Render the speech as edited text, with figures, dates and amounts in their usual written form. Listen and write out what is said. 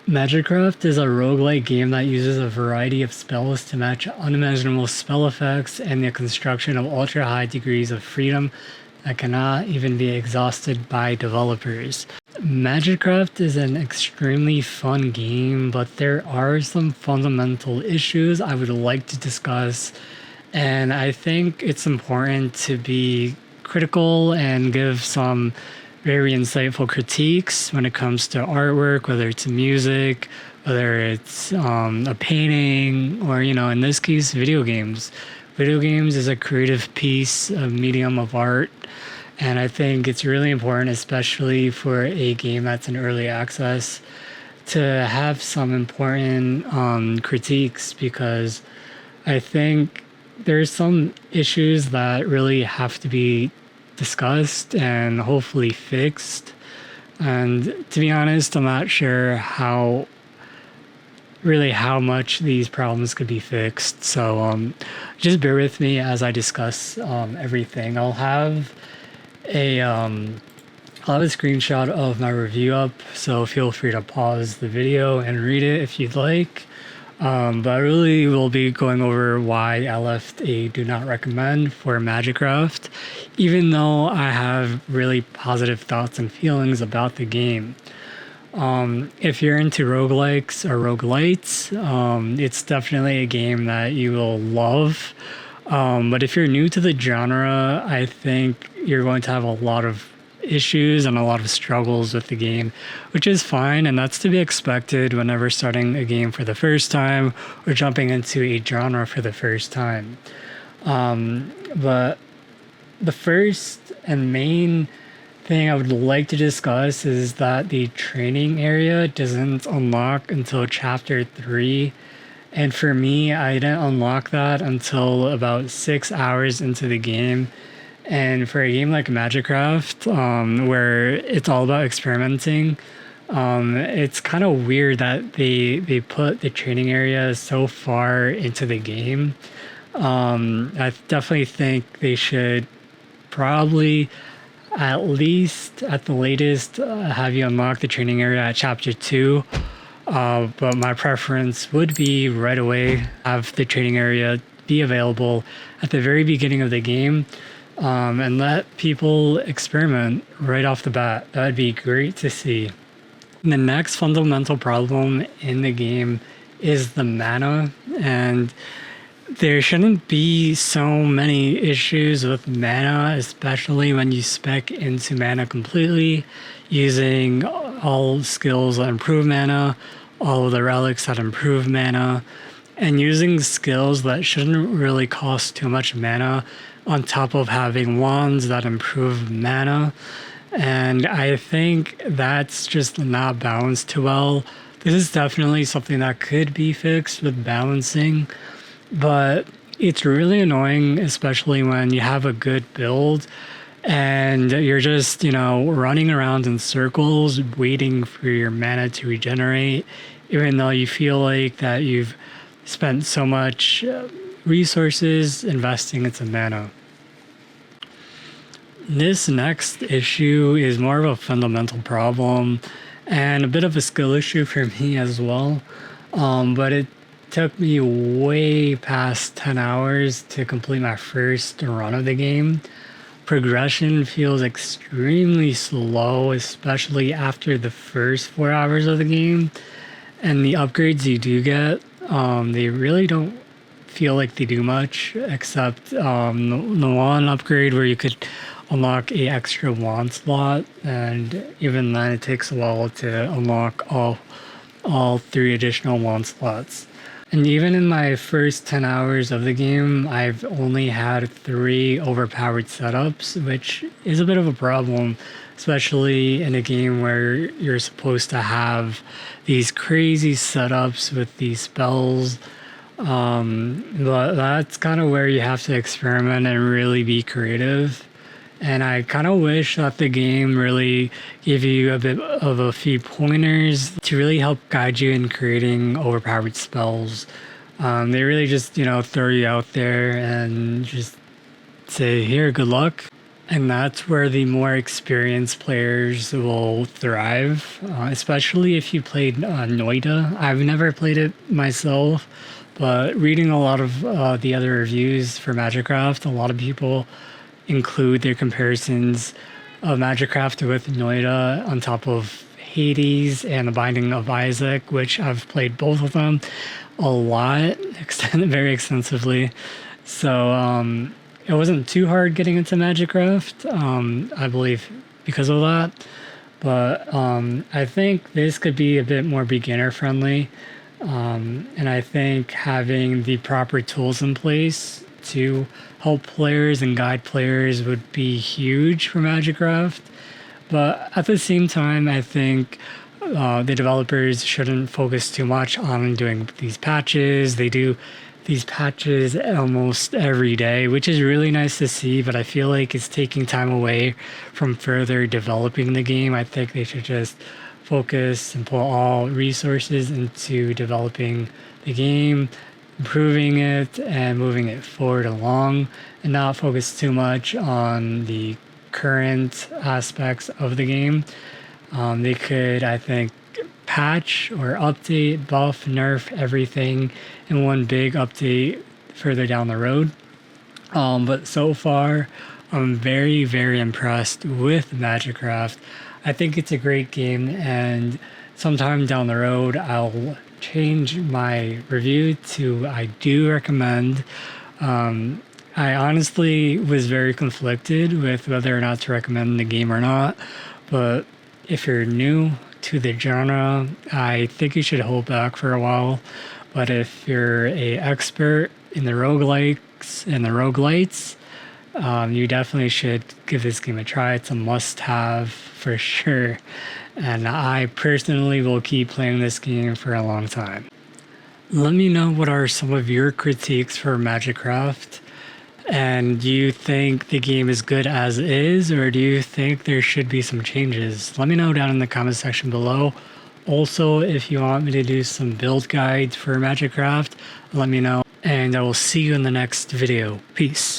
Magicraft is a roguelike game that uses a variety of spells to match unimaginable spell effects and the construction of ultra-high degrees of freedom that cannot even be exhausted by developers. Magicraft is an extremely fun game, but there are some fundamental issues I would like to discuss, and I think it's important to be critical and give some very insightful critiques when it comes to artwork, whether it's music, whether it's a painting, or, in this case, video games. Video games is a creative piece, a medium of art, and I think it's really important, especially for a game that's in early access, to have some important critiques, because I think there's some issues that really have to be discussed and hopefully fixed. And to be honest, I'm not sure how much these problems could be fixed. So just bear with me as I discuss everything. I'll have a screenshot of my review up, so feel free to pause the video and read it if you'd like. But I really will be going over why I left a do not recommend for Magicraft, even though I have really positive thoughts and feelings about the game. If you're into roguelikes or roguelites, it's definitely a game that you will love. But if you're new to the genre, I think you're going to have a lot of issues and a lot of struggles with the game, which is fine, and that's to be expected whenever starting a game for the first time or jumping into a genre for the first time. But the first and main thing I would like to discuss is that the training area doesn't unlock until chapter 3. And for me, I didn't unlock that until about 6 hours into the game. And for a game like Magicraft, where it's all about experimenting, it's kind of weird that they put the training area so far into the game. I definitely think they should probably, at least at the latest, have you unlock the training area at chapter 2. But my preference would be right away have the training area be available at the very beginning of the game. And let people experiment right off the bat. That would be great to see. The next fundamental problem in the game is the mana, and there shouldn't be so many issues with mana, especially when you spec into mana completely, using all skills that improve mana, all of the relics that improve mana, and using skills that shouldn't really cost too much mana on top of having wands that improve mana. And I think that's just not balanced too well. This is definitely something that could be fixed with balancing, but it's really annoying, especially when you have a good build and you're just, running around in circles waiting for your mana to regenerate, even though you feel like that you've spent so much resources investing into mana. This next issue is more of a fundamental problem and a bit of a skill issue for me as well. But it took me way past 10 hours to complete my first run of the game. Progression feels extremely slow, especially after the first 4 hours of the game. And the upgrades you do get, they really don't feel like they do much, except the one upgrade where you could unlock a extra wand slot, and even then it takes a while to unlock all 3 additional wand slots. And even in my first 10 hours of the game, I've only had 3 overpowered setups, which is a bit of a problem, especially in a game where you're supposed to have these crazy setups with these spells. But that's kind of where you have to experiment and really be creative. And I kind of wish that the game really gave you a bit of a few pointers to really help guide you in creating overpowered spells. They really just, throw you out there and just say, here, good luck. And that's where the more experienced players will thrive, especially if you played Noida. I've never played it myself, but reading a lot of the other reviews for Magicraft, a lot of people include their comparisons of Magicraft with Noida on top of Hades and The Binding of Isaac, which I've played both of them a lot, very extensively. So it wasn't too hard getting into Magicraft, I believe, because of that. But I think this could be a bit more beginner friendly. And I think having the proper tools in place to help players and guide players would be huge for Magicraft. But at the same time, I think the developers shouldn't focus too much on doing these patches. They do these patches almost every day, which is really nice to see, but I feel like it's taking time away from further developing the game. I think they should just focus and put all resources into developing the game, improving it, and moving it forward along, and not focus too much on the current aspects of the game. They could, I think, patch or update, buff, nerf everything in one big update further down the road. But so far, I'm very, very impressed with Magicraft. I think it's a great game, and sometime down the road, I'll change my review to I do recommend. I honestly was very conflicted with whether or not to recommend the game or not, but if you're new to the genre, I think you should hold back for a while. But if you're a expert in the roguelikes and the roguelites, you definitely should give this game a try. It's a must-have for sure. And I personally will keep playing this game for a long time. Let me know what are some of your critiques for Magicraft. And do you think the game is good as is, or do you think there should be some changes? Let me know down in the comment section below. Also, if you want me to do some build guides for Magicraft, let me know. And I will see you in the next video. Peace.